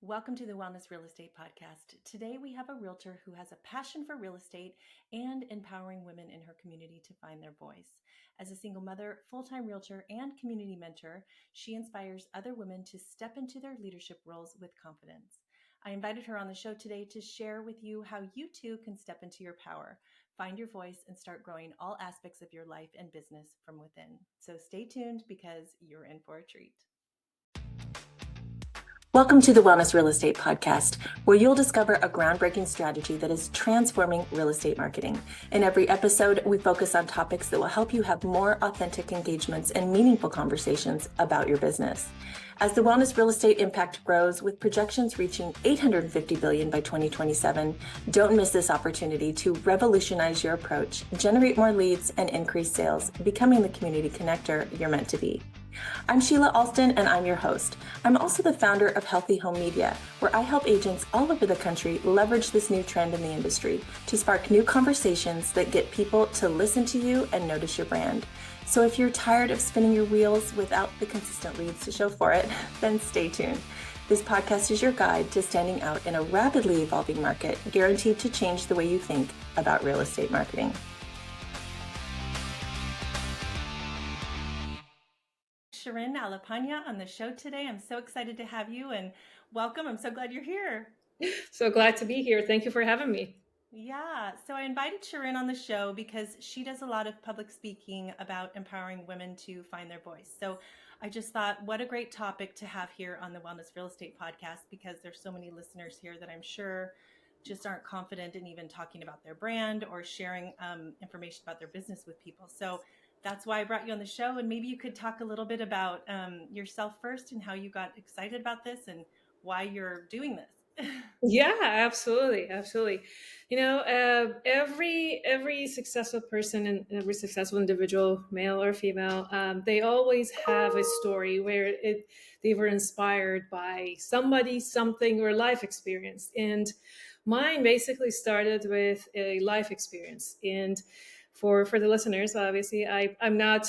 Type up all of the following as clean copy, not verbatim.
Welcome to the Wellness Real Estate Podcast. Today we have a realtor who has a passion for real estate and empowering women in her community to find their voice. As a single mother, full-time realtor, and community mentor, she inspires other women to step into their leadership roles with confidence. I invited her on the show today to share with you how you too can step into your power, find your voice, and start growing all aspects of your life and business from within. So stay tuned because you're in for a treat. Welcome to the Wellness Real Estate Podcast, where you'll discover a groundbreaking strategy that is transforming real estate marketing. In every episode, we focus on topics that will help you have more authentic engagements and meaningful conversations about your business. As the wellness real estate impact grows, with projections reaching $850 billion by 2027, don't miss this opportunity to revolutionize your approach, generate more leads, and increase sales, becoming the community connector you're meant to be. I'm Sheila Alston, and I'm your host. I'm also the founder of Healthy Home Media, where I help agents all over the country leverage this new trend in the industry to spark new conversations that get people to listen to you and notice your brand. So if you're tired of spinning your wheels without the consistent leads to show for it, then stay tuned. This podcast is your guide to standing out in a rapidly evolving market, guaranteed to change the way you think about real estate marketing. Shirin Alipanah on the show today. I'm so excited to have you and welcome. I'm so glad you're here. So glad to be here. Thank you for having me. Yeah, so I invited Shirin on the show because she does a lot of public speaking about empowering women to find their voice. So I just thought, what a great topic to have here on the Wellness Real Estate Podcast, because there's so many listeners here that I'm sure just aren't confident in even talking about their brand or sharing information about their business with people. So that's why I brought you on the show. And maybe you could talk a little bit about yourself first and how you got excited about this and why you're doing this. Yeah, absolutely, absolutely. Every successful person and every successful individual, male or female, they always have a story where they were inspired by somebody, something, or life experience. And mine basically started with a life experience. And for the listeners, obviously, I'm not.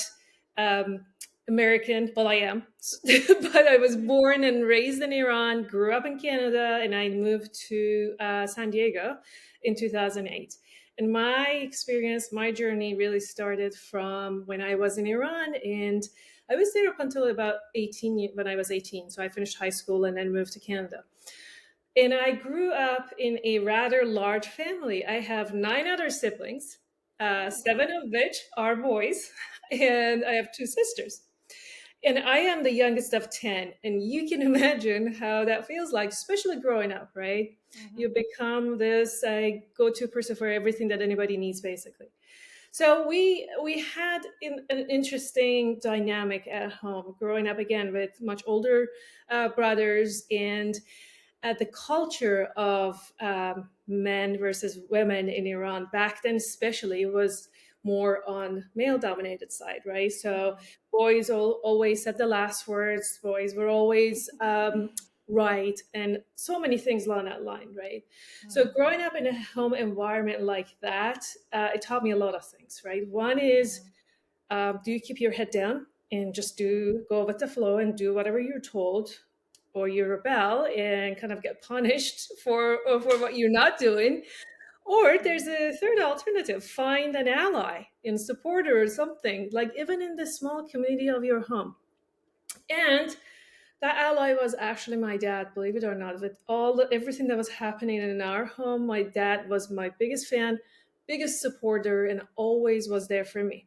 Um, American, well, I am, but I was born and raised in Iran, grew up in Canada, and I moved to San Diego in 2008. And my experience, my journey really started from when I was in Iran, and I was there up until about 18, when I was 18. So I finished high school and then moved to Canada. And I grew up in a rather large family. I have 9 other siblings, 7 of which are boys, and I have 2 sisters. And I am the youngest of 10. And you can imagine how that feels like, especially growing up, right? Mm-hmm. You become this go-to person for everything that anybody needs, basically. So we had an interesting dynamic at home, growing up again with much older brothers, and the culture of men versus women in Iran back then, especially, was more on male-dominated side, right? So boys always said the last words. Boys were always right, and so many things along that line, right? So growing up in a home environment like that, it taught me a lot of things, right? One is, do you keep your head down and just go with the flow and do whatever you're told, or you rebel and kind of get punished for what you're not doing? Or there's a third alternative: find an ally and supporter or something, like even in the small community of your home. And that ally was actually my dad, believe it or not. With everything that was happening in our home, my dad was my biggest fan, biggest supporter, and always was there for me.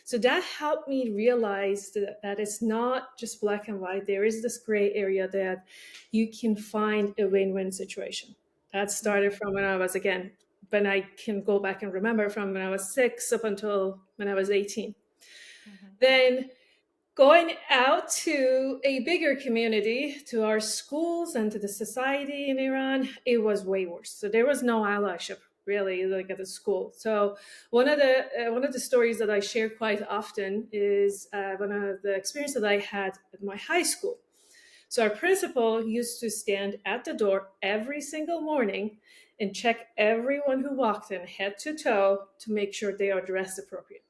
So that helped me realize that it's not just black and white. There is this gray area that you can find a win-win situation. That started from when I can go back and remember, from when I was 6 up until when I was 18. Mm-hmm. Then going out to a bigger community, to our schools and to the society in Iran, it was way worse. So there was no allyship, really, like at the school. So one of the stories that I share quite often is one of the experience that I had at my high school. So our principal used to stand at the door every single morning and check everyone who walked in head to toe to make sure they are dressed appropriately.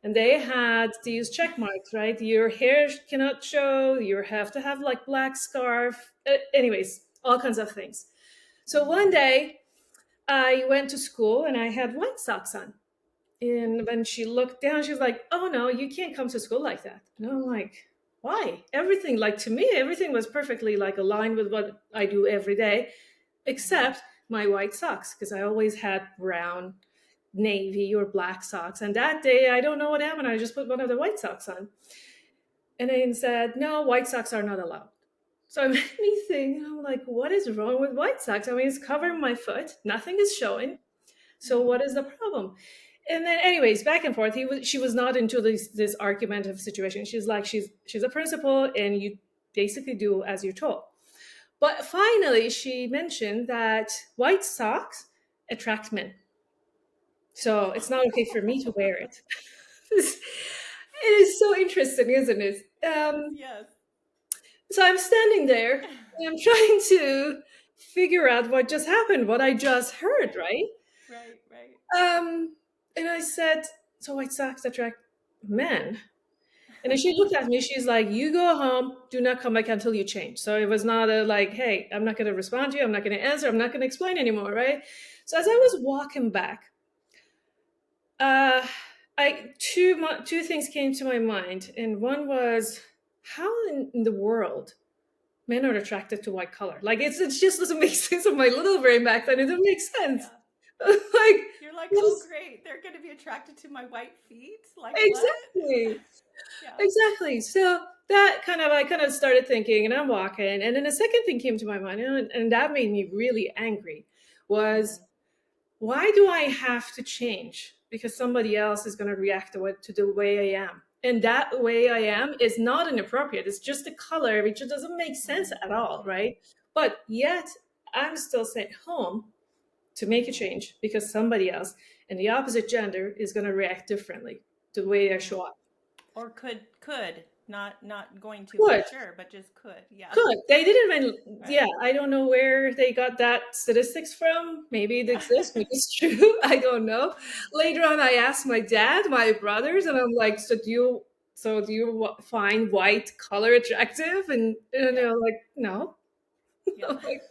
And they had these check marks, right? Your hair cannot show, you have to have like black scarf. Anyways, all kinds of things. So one day I went to school and I had white socks on. And when she looked down, she was like, "Oh no, you can't come to school like that." And I'm like, "Why?" Everything, like, to me, everything was perfectly like aligned with what I do every day, except my white socks, because I always had brown, navy, or black socks. And that day, I don't know what happened. I just put one of the white socks on. And then said, "No, white socks are not allowed." So it made me think, and I'm like, what is wrong with white socks? I mean, it's covering my foot, nothing is showing. So what is the problem? And then, anyways, back and forth. She was not into this argumentative situation. She's like, she's a principal, and you basically do as you're told. But finally, she mentioned that white socks attract men, so it's not okay for me to wear it. It is so interesting, isn't it? Yes. So I'm standing there and I'm trying to figure out what just happened, what I just heard, right? Right. And I said, "So white socks attract men?" And then she looked at me, she's like, "You go home, do not come back until you change." So it was not a like, "Hey, I'm not going to respond to you, I'm not going to answer, I'm not going to explain anymore," right? So as I was walking back, two things came to my mind. And one was, how in the world men are attracted to white color? Like, it just doesn't make sense in my little brain back then. It didn't make sense. Yeah. Like, you're like, oh great, they're going to be attracted to my white feet. Like, exactly. what? Yeah. Exactly. So that I kind of started thinking, and I'm walking, and then a second thing came to my mind, and that made me really angry. Was, why do I have to change because somebody else is going to react to the way I am? And that way I am is not inappropriate. It's just a color, which doesn't make sense at all, right? But yet I'm still sent home to make a change because somebody else and the opposite gender is going to react differently to the way I show up. Or could not going to Could. for sure, but just could. Yeah. Could. They didn't even, Right. yeah, I don't know where they got that statistics from. Maybe it exists, maybe it's true. I don't know. Later on, I asked my dad, my brothers, and I'm like, "So do you find white color attractive?" And they're like, "No." Yeah. I'm like,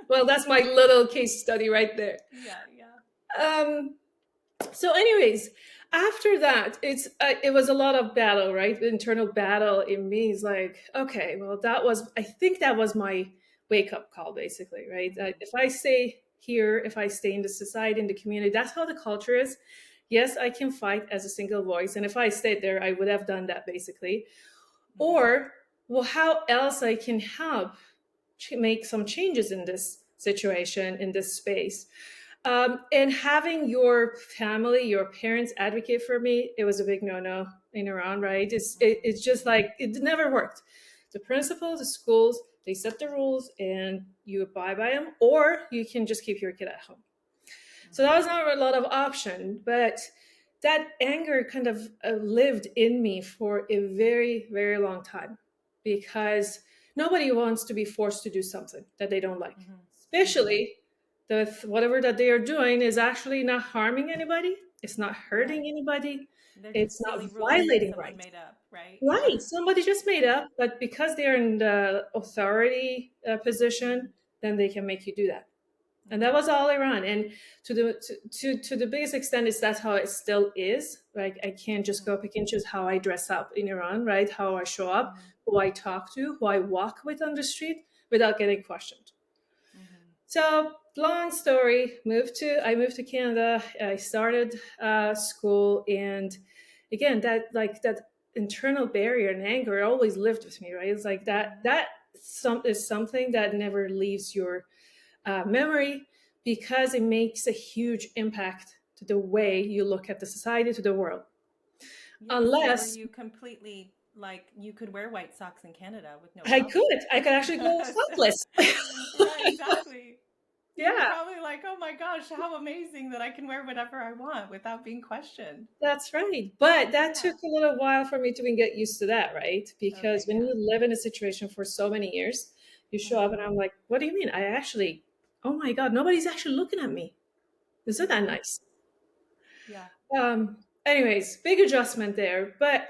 well, that's my little case study right there. Yeah. So anyways, after that, it was a lot of battle, right? The internal battle in me is like, okay, well, I think that was my wake up call, basically, right? If I stay here, if I stay in the society, in the community, that's how the culture is. Yes, I can fight as a single voice, and if I stayed there, I would have done that, basically. Or, well, how else I can help make some changes in this situation, in this space. And having your family, your parents advocate for me, it was a big no-no in Iran, right? It's just like, it never worked. The principal, the schools, they set the rules and you abide by them, or you can just keep your kid at home. So that was not a lot of option, but that anger kind of lived in me for a very, very long time, because nobody wants to be forced to do something that they don't like, especially whatever that they are doing is actually not harming anybody. It's not hurting anybody. It's not violating rights. Made up, right? Right. Yeah. Somebody just made up, but because they're in the authority position, then they can make you do that. And that was all Iran. And to the biggest extent, that's how it still is. Like, I can't just go pick and choose how I dress up in Iran, right? How I show up, who I talk to, who I walk with on the street without getting questioned. So, long story, I moved to Canada. I started school, and again, that internal barrier and anger always lived with me, right? It's like that is something that never leaves your memory, because it makes a huge impact to the way you look at the society, to the world. Yes, Unless so you completely, like, you could wear white socks in Canada with no I problem. could actually go sockless. Yeah, exactly. Yeah. You're probably like, oh my gosh, how amazing that I can wear whatever I want without being questioned. That's right. But that took a little while for me to even get used to that, right? Because when you live in a situation for so many years, you show up and I'm like, what do you mean? Oh my God, nobody's actually looking at me. Isn't that nice? Yeah. Anyways, big adjustment there. But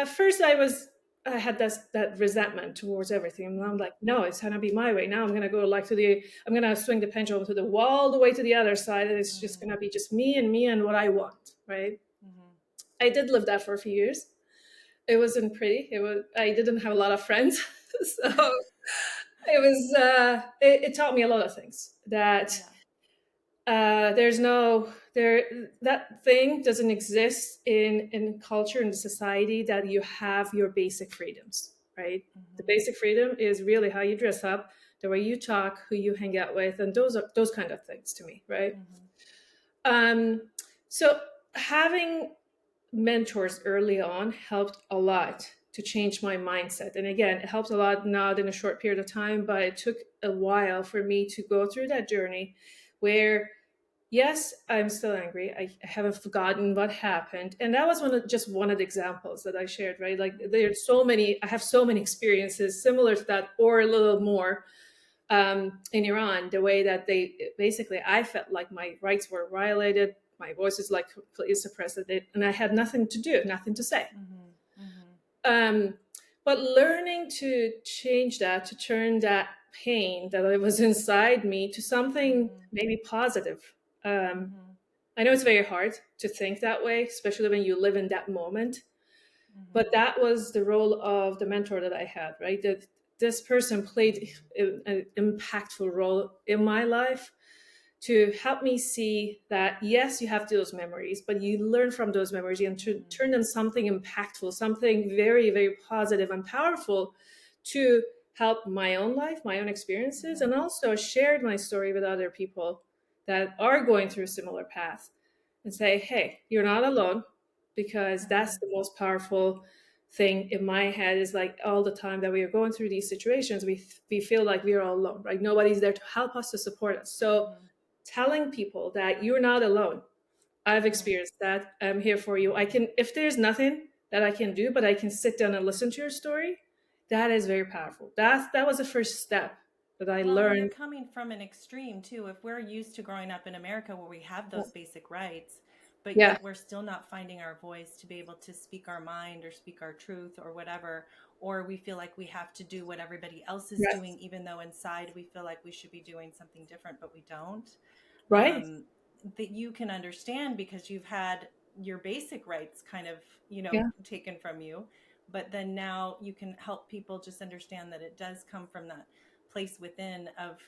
first I was I had that resentment towards everything. And I'm like, no, it's gonna be my way. Now I'm gonna go like I'm gonna swing the pendulum to the wall, all the way to the other side, and it's just gonna be just me and what I want, right? I did live that for a few years. It wasn't pretty. I didn't have a lot of friends, so it was. It taught me a lot of things. That there's no there that thing doesn't exist in culture and society, that you have your basic freedoms, right? The basic freedom is really how you dress up, the way you talk, who you hang out with, and those kind of things to me, right? So having mentors early on helped a lot to change my mindset. And again, it helped a lot, not in a short period of time, but it took a while for me to go through that journey where, yes, I'm still angry. I haven't forgotten what happened. And that was just one of the examples that I shared, right? Like there's so many, I have so many experiences similar to that, or a little more, in Iran, the way that I felt like my rights were violated. My voice is like completely suppressed, and I had nothing to do, nothing to say. But learning to change that, to turn that pain that was inside me to something maybe positive. I know it's very hard to think that way, especially when you live in that moment. But that was the role of the mentor that I had, right? That this person played an impactful role in my life to help me see that, yes, you have those memories, but you learn from those memories and to turn them something impactful, something very, very positive and powerful to help my own life, my own experiences, and also shared my story with other people that are going through a similar path and say, hey, you're not alone, because that's the most powerful thing in my head, is like all the time that we are going through these situations, we feel like we're all alone, right? Nobody's there to help us, to support us. So telling people that you're not alone. I've experienced that. I'm here for you. If there's nothing that I can do, but I can sit down and listen to your story, that is very powerful. That was the first step that I learned. You're coming from an extreme too. If we're used to growing up in America where we have those basic rights, but yet we're still not finding our voice to be able to speak our mind or speak our truth or whatever, or we feel like we have to do what everybody else is doing, even though inside we feel like we should be doing something different, but we don't. Right. That you can understand because you've had your basic rights kind of, taken from you. But then now you can help people just understand that it does come from that place within of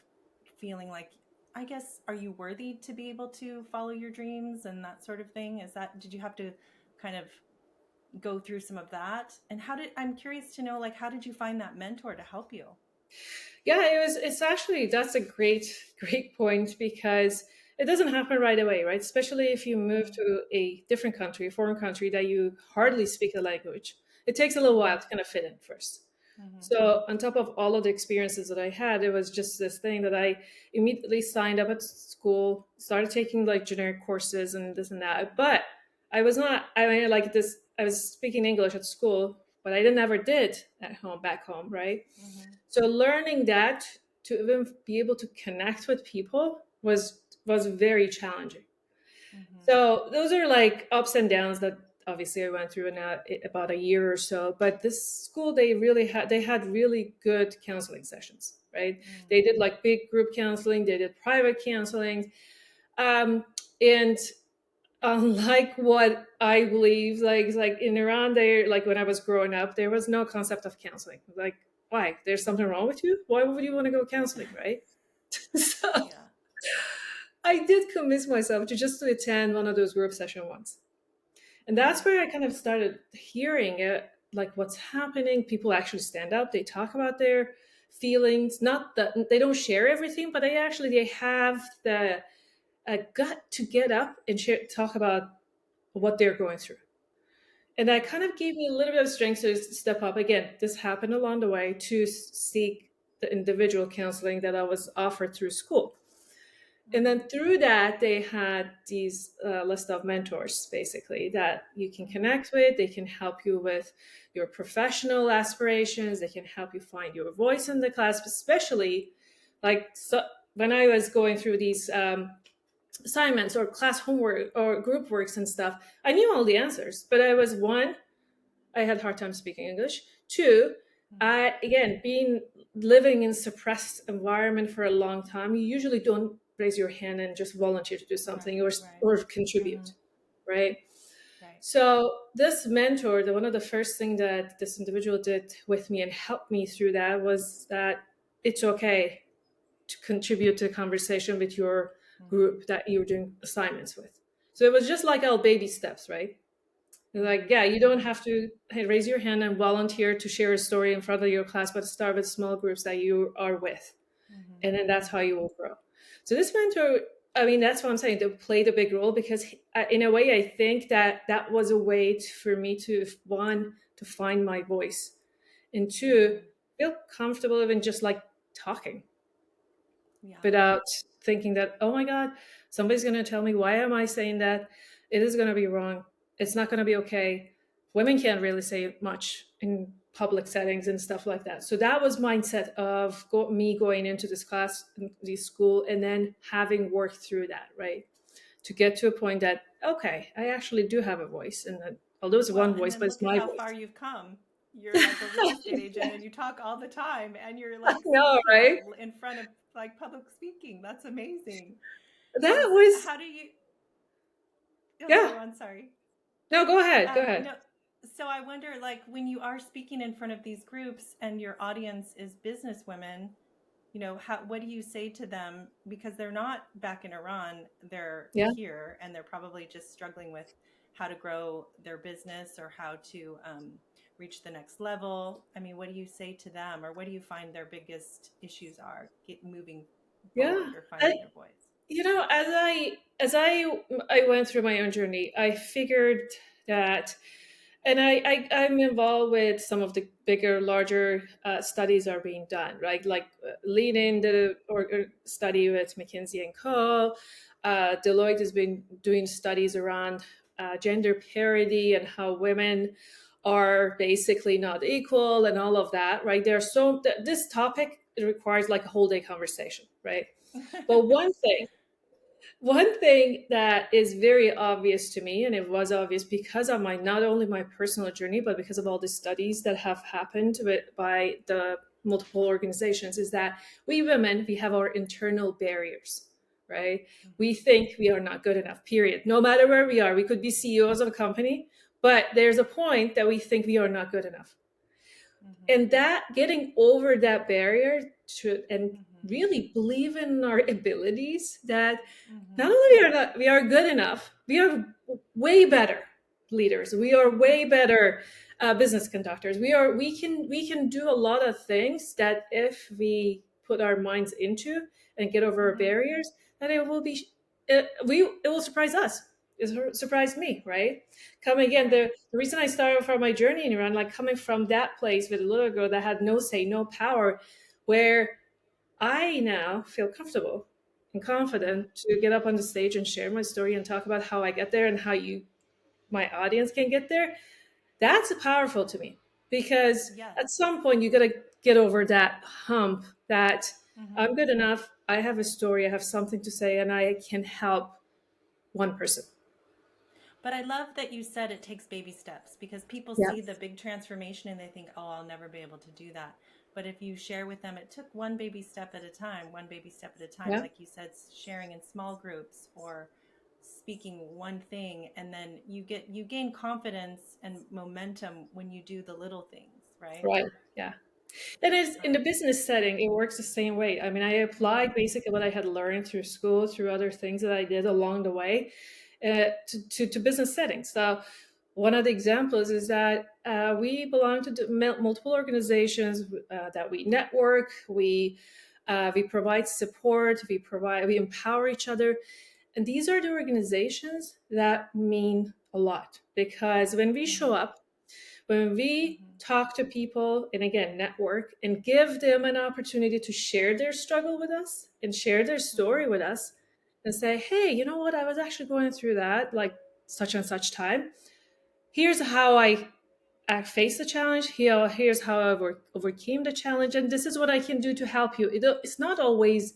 feeling like, I guess, are you worthy to be able to follow your dreams and that sort of thing? Did you have to kind of go through some of that? And I'm curious to know, like, how did you find that mentor to help you? Yeah, it's actually, that's a great point, because it doesn't happen right away, right? Especially if you move to a different country, a foreign country that you hardly speak the language. It takes a little while to kind of fit in first. So on top of all of the experiences that I had, it was just this thing that I immediately signed up at school, started taking like generic courses and this and that. But I was speaking English at school, but I never did back home, right? So learning that, to even be able to connect with people was very challenging. So those are like ups and downs that obviously I went through in about a year or so. But this school, they had really good counseling sessions, right? They did like big group counseling, they did private counseling, and unlike what I believe, like in Iran, like when I was growing up, there was no concept of counseling. Like, why? There's something wrong with you? Why would you want to go counseling, right? So I did convince myself to attend one of those group sessions once. And that's where I kind of started hearing it, like what's happening. People actually stand up, they talk about their feelings. Not that they don't share everything, but they have the gut to get up and talk about what they're going through. And that kind of gave me a little bit of strength to step up. Again, this happened along the way, to seek the individual counseling that I was offered through school. And then through that, they had these list of mentors, basically, that you can connect with. They can help you with your professional aspirations. They can help you find your voice in the class, especially when I was going through these assignments or class homework or group works and stuff. I knew all the answers, but I had a hard time speaking English. Two, being living in suppressed environment for a long time, you usually don't raise your hand and just volunteer to do something or contribute, right? Right. So this mentor, one of the first thing that this individual did with me and helped me through that was that it's okay to contribute to the conversation with your group that you're doing assignments with. So it was just like our baby steps, right? Like, yeah, you don't have to raise your hand and volunteer to share a story in front of your class, but start with small groups that you are with. And then that's how you will grow. So this mentor, I mean, that's what I'm saying, they played a big role because in a way, I think that was a way for me to, one, to find my voice, and two, feel comfortable even just like talking without thinking that, oh my God, somebody's going to tell me, why am I saying that? It is going to be wrong. It's not going to be okay. Women can't really say much in public settings and stuff like that. So that was mindset of me going into this class, this school, and then having worked through that, right? To get to a point that, okay, I actually do have a voice. And then, although it's one voice, but it's my voice. Look at how far you've come. You're like a real estate agent and you talk all the time and you're like right? in front of like public speaking. That's amazing. That was, how do you, yeah. Sorry. No, go ahead. Go ahead. No, so I wonder, like, when you are speaking in front of these groups and your audience is business women, you know, what do you say to them? Because they're not back in Iran, they're here, and they're probably just struggling with how to grow their business or how to reach the next level. I mean, what do you say to them, or what do you find their biggest issues are moving forward or finding their voice? You know, as I went through my own journey, I figured that, and I'm involved with some of the bigger, larger studies are being done, right? Like leading the study with McKinsey and Co. Deloitte has been doing studies around gender parity and how women are basically not equal and all of that, right? This topic, it requires like a whole day conversation, right? But one thing that is very obvious to me, and it was obvious because of not only my personal journey, but because of all the studies that have happened by the multiple organizations, is that we women, we have our internal barriers, right? We think we are not good enough, period. No matter where we are, we could be CEOs of a company, but there's a point that we think we are not good enough. And that getting over that barrier and really believe in our abilities, that not only we are good enough, we are way better leaders. We are way better business conductors. We can do a lot of things that if we put our minds into and get over our barriers, that it will surprise us. It surprised me, right? Coming again, the reason I started from my journey in Iran, like coming from that place with a little girl that had no say, no power, where I now feel comfortable and confident to get up on the stage and share my story and talk about how I get there and how my audience can get there. That's powerful to me, because at some point you got to get over that hump that I'm good enough. I have a story. I have something to say, and I can help one person. But I love that you said it takes baby steps, because people see the big transformation and they think, oh, I'll never be able to do that. But if you share with them, it took one baby step at a time, like you said, sharing in small groups or speaking one thing, and then you gain confidence and momentum when you do the little things, right? Right. Yeah. And in the business setting, it works the same way. I mean, I applied basically what I had learned through school, through other things that I did along the way, to business settings. So one of the examples is that we belong to multiple organizations that we network, we provide support, we empower each other. And these are the organizations that mean a lot, because when we show up, when we talk to people and again, network and give them an opportunity to share their struggle with us and share their story with us and say, hey, you know what? I was actually going through that, like such and such time. Here's how I faced the challenge. Here's how I overcame the challenge. And this is what I can do to help you. It's not always,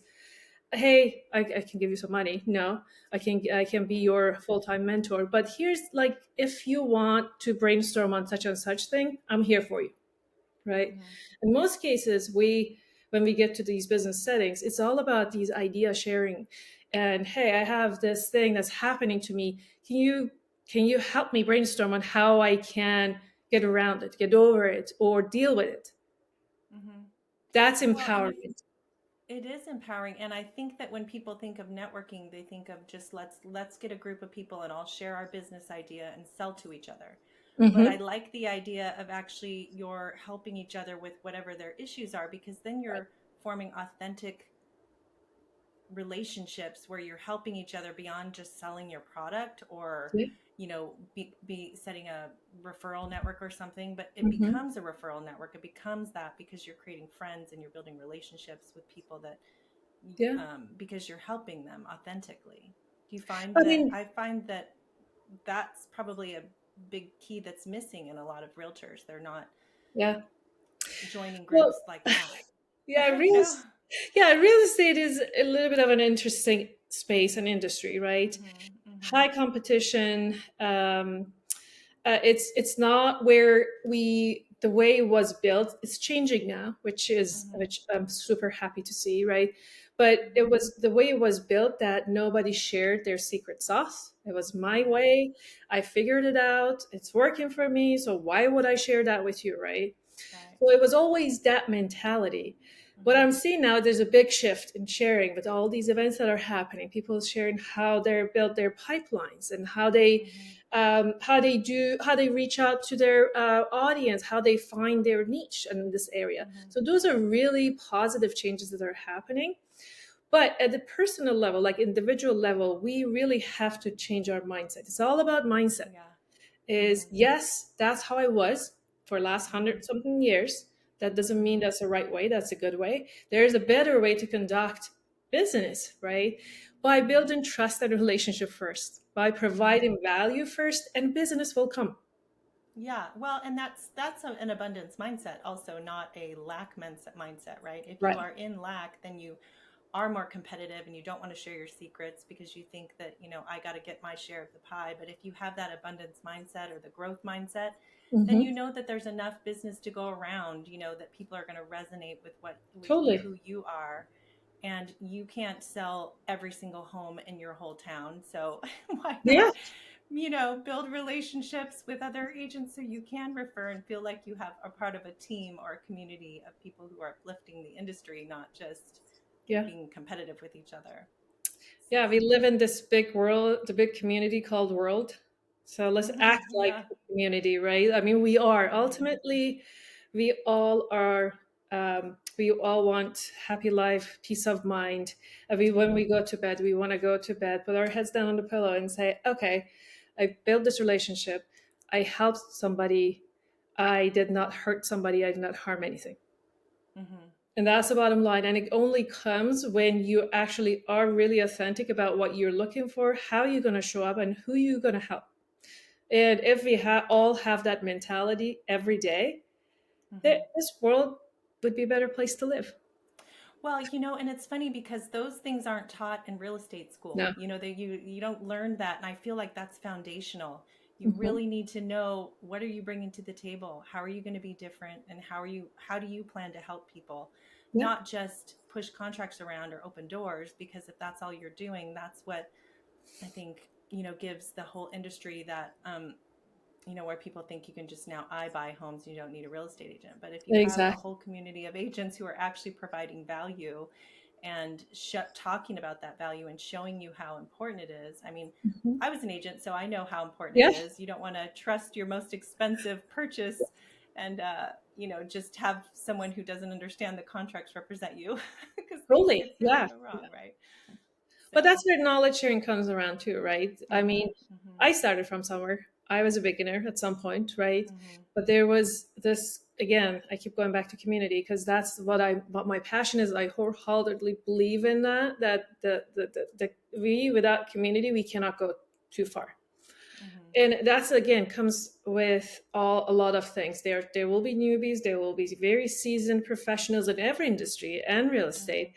hey, I can give you some money. No, I can be your full-time mentor. But here's, like, if you want to brainstorm on such and such thing, I'm here for you. right? In most cases, when we get to these business settings, it's all about these idea sharing. And hey, I have this thing that's happening to me. Can you help me brainstorm on how I can get around it, get over it, or deal with it? That's Well, and empowerment. it is empowering, and I think that when people think of networking, they think of just let's get a group of people and all share our business idea and sell to each other. But I Mm-hmm. like the idea of actually you're helping each other with whatever their issues are, because then you're forming authentic relationships where you're helping each other beyond just selling your product, or Yeah. be setting a referral network or something, but it Mm-hmm. becomes a referral network. It becomes that because you're creating friends and you're building relationships with people that Yeah. because you're helping them authentically. Do you find I that? mean, I find that that's probably a big key that's missing in a lot of realtors. They're not yeah. joining Well, groups like that. yeah, you know. real estate is a little bit of an interesting space and industry, right? High competition. It's not where the way it was built. It's changing now, which I'm super happy to see, right? But it was the way it was built that nobody shared their secret sauce. It was my Right. way. I figured it out. It's working for me. So why would I share that with you, right? Right. So it was always that mentality. What I'm seeing now, there's a big shift in sharing with all these events that are happening. People sharing how they built their pipelines and how they reach out to their audience, how they find their niche in this area. So those are really positive changes that are happening. But at the personal level, like individual level, we really have to change our mindset. It's all about mindset. Yeah. Is yes, that's how I was for last 100 something years. That doesn't mean that's the right way, that's a good way. There's a better way to conduct business, right? By building trust and relationship first, by providing value first, and business will come. Yeah, well, and an abundance mindset, also not a lack mindset, right? If you Right. are in lack, then you are more competitive and you don't want to share your secrets because you think that, I got to get my share of the pie. But if you have that abundance mindset or the growth mindset, then Hmm. you know that there's enough business to go around, that people are going to resonate with Totally. who you are. And you can't sell every single home in your whole town. So why Yeah, not, build relationships with other agents so you can refer and feel like you have a part of a team or a community of people who are uplifting the industry, not just yeah. being competitive with each other. Yeah, we live in this big world, the big community called world. So let's act like Yeah. a community, right? I mean, we are Mhm. ultimately, we all are. We all want happy life, peace of mind. When we go to bed, we want to go to bed, put our heads down on the pillow, and say, "Okay, I built this relationship. I helped somebody. I did not hurt somebody. I did not harm anything." Mhm. And that's the bottom line. And it only comes when you actually are really authentic about what you're looking for, how you're going to show up, and who you're going to help. And if we all have that mentality every day, Mhm. this world would be a better place to live. Well, and it's funny because those things aren't taught in real estate school. No. You don't learn that, and I feel like that's foundational. You Hmm. really need to know, what are you bringing to the table? How are you going to be different, and how do you plan to help people? Yeah, Not just push contracts around or open doors, because if that's all you're doing, that's what I think, gives the whole industry that where people think you can just now buy homes, you don't need a real estate agent. But if you have a exactly. whole community of agents who are actually providing value and talking about that value and showing you how important it is. I mean, Hmm. I was an agent, so I know how important Yeah, it is. You don't want to trust your most expensive purchase and, just have someone who doesn't understand the contracts represent you because things totally. could really Yeah. go wrong, right? But So, that's where knowledge sharing comes around too, right? I mean, hmm I started from somewhere. I was a beginner at some point, right? hmm But there was this again, I keep going back to community because that's what my passion is. I wholeheartedly believe in that we without community we cannot go too far. hmm And that's again comes with a lot of things. There will be newbies, there will be very seasoned professionals in every industry and real estate.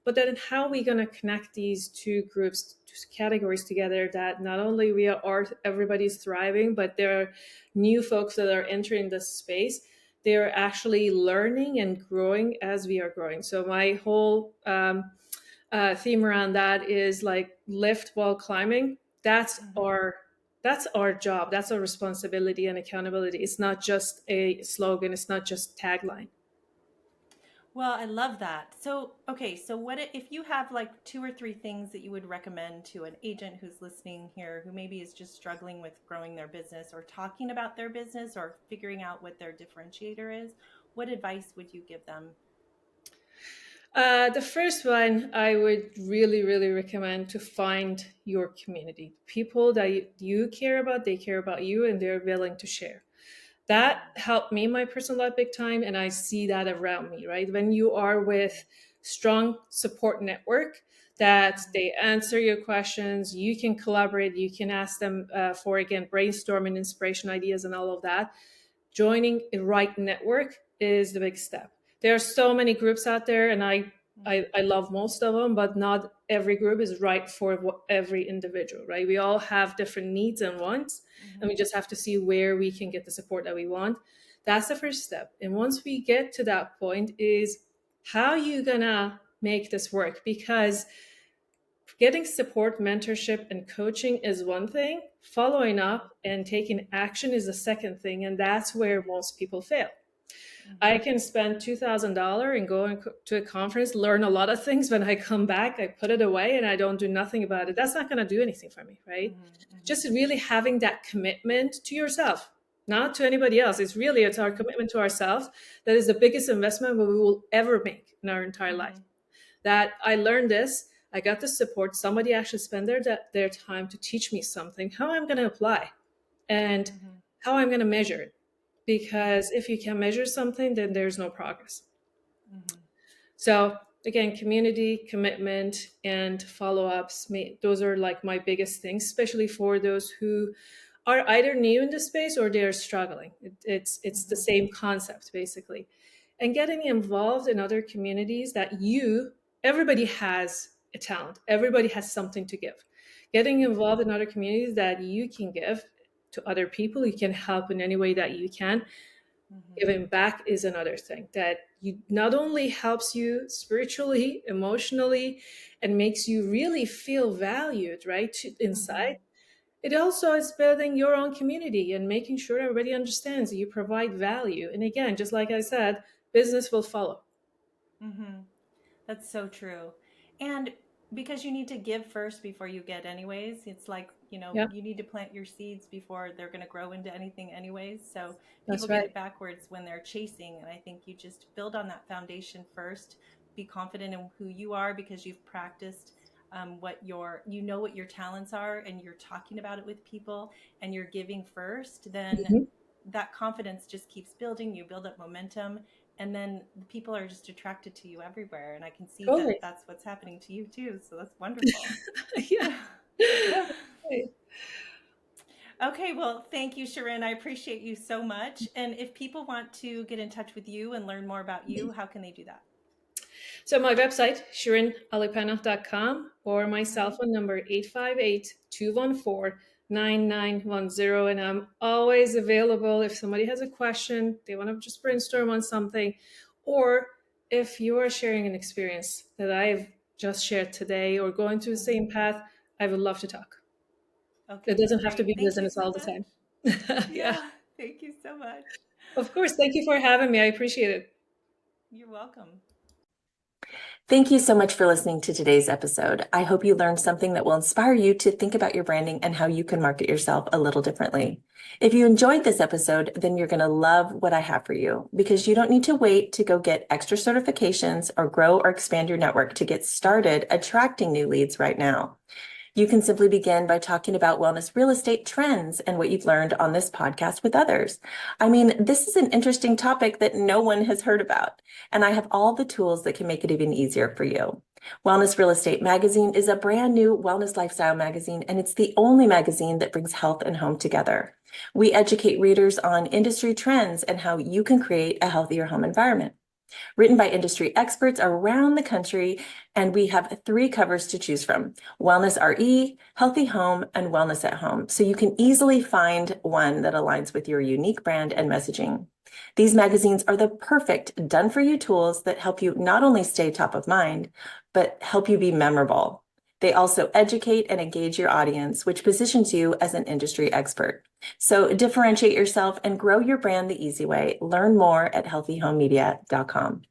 But then how are we going to connect these two groups, two categories together that not only we are everybody's thriving, but there are new folks that are entering this space they're actually learning and growing as we are growing. So my whole theme around that is like lift while climbing. That's our job. That's our responsibility and accountability. It's not just a slogan. It's not just tagline. Well, I love that. So, okay, so what if you have like 2 or 3 things that you would recommend to an agent who's listening here who maybe is just struggling with growing their business or talking about their business or figuring out what their differentiator is? What advice would you give them? The first one I would really, really recommend to find your community. People that you care about, they care about you, and they're willing to share. That helped me in my personal life big time, and I see that around me, right? When you are with strong support network, that they answer your questions, you can collaborate, you can ask them for, again, brainstorming, inspiration, ideas, and all of that. Joining a right network is the big step. There are so many groups out there, and I love most of them, but not every group is right for every individual, right? We all have different needs and wants, and we just have to see where we can get the support that we want. That's the first step. And once we get to that point is how you gonna make this work? Because getting support, mentorship, and coaching is one thing. Following up and taking action is the second thing. And that's where most people fail. I can spend $2,000 and go to a conference, learn a lot of things. When I come back, I put it away and I don't do nothing about it. That's not going to do anything for me, right? Just really having that commitment to yourself, not to anybody else. It's our commitment to ourselves that is the biggest investment we will ever make in our entire life. That I learned this, I got the support. Somebody actually spent their time to teach me something, how I'm going to apply and how I'm going to measure it. Because if you can measure something, then there's no progress. So again, community, commitment, and follow-ups, those are like my biggest things, especially for those who are either new in the space or they're struggling. It's the same concept, basically. And getting involved in other communities that everybody has a talent. Everybody has something to give. Getting involved in other communities that you can give to other people, you can help in any way that you can. Giving back is another thing that not only helps you spiritually, emotionally, and makes you really feel valued, right, inside. It also is building your own community and making sure everybody understands that you provide value. And again, just like I said, business will follow. That's so true. And because you need to give first before you get anyways, it's like, you need to plant your seeds before they're going to grow into anything anyways. So people get it backwards when they're chasing. And I think you just build on that foundation first, be confident in who you are because you've practiced what your talents are and you're talking about it with people and you're giving first, then that confidence just keeps building. You build up momentum. And then the people are just attracted to you everywhere. And I can see that that's what's happening to you too. So that's wonderful. Okay, well, thank you, Shirin. I appreciate you so much. And if people want to get in touch with you and learn more about you, how can they do that? So my website, ShirinAlipanah.com, or my cell phone number, 858-214-9910. And I'm always available if somebody has a question, they want to just brainstorm on something, or if you are sharing an experience that I've just shared today or going through the same path, I would love to talk. Okay, it doesn't have to be business all the time. Yeah, thank you so much. Of course. Thank you for having me. I appreciate it. You're welcome. Thank you so much for listening to today's episode. I hope you learned something that will inspire you to think about your branding and how you can market yourself a little differently. If you enjoyed this episode, then you're going to love what I have for you because you don't need to wait to go get extra certifications or grow or expand your network to get started attracting new leads right now. You can simply begin by talking about wellness real estate trends and what you've learned on this podcast with others. I mean, this is an interesting topic that no one has heard about, and I have all the tools that can make it even easier for you. Wellness Real Estate Magazine is a brand new wellness lifestyle magazine, and it's the only magazine that brings health and home together. We educate readers on industry trends and how you can create a healthier home environment. Written by industry experts around the country, and we have 3 covers to choose from: Wellness RE, Healthy Home, and Wellness at Home. So you can easily find one that aligns with your unique brand and messaging. These magazines are the perfect done-for-you tools that help you not only stay top of mind, but help you be memorable. They also educate and engage your audience, which positions you as an industry expert. So differentiate yourself and grow your brand the easy way. Learn more at healthyhomemedia.com.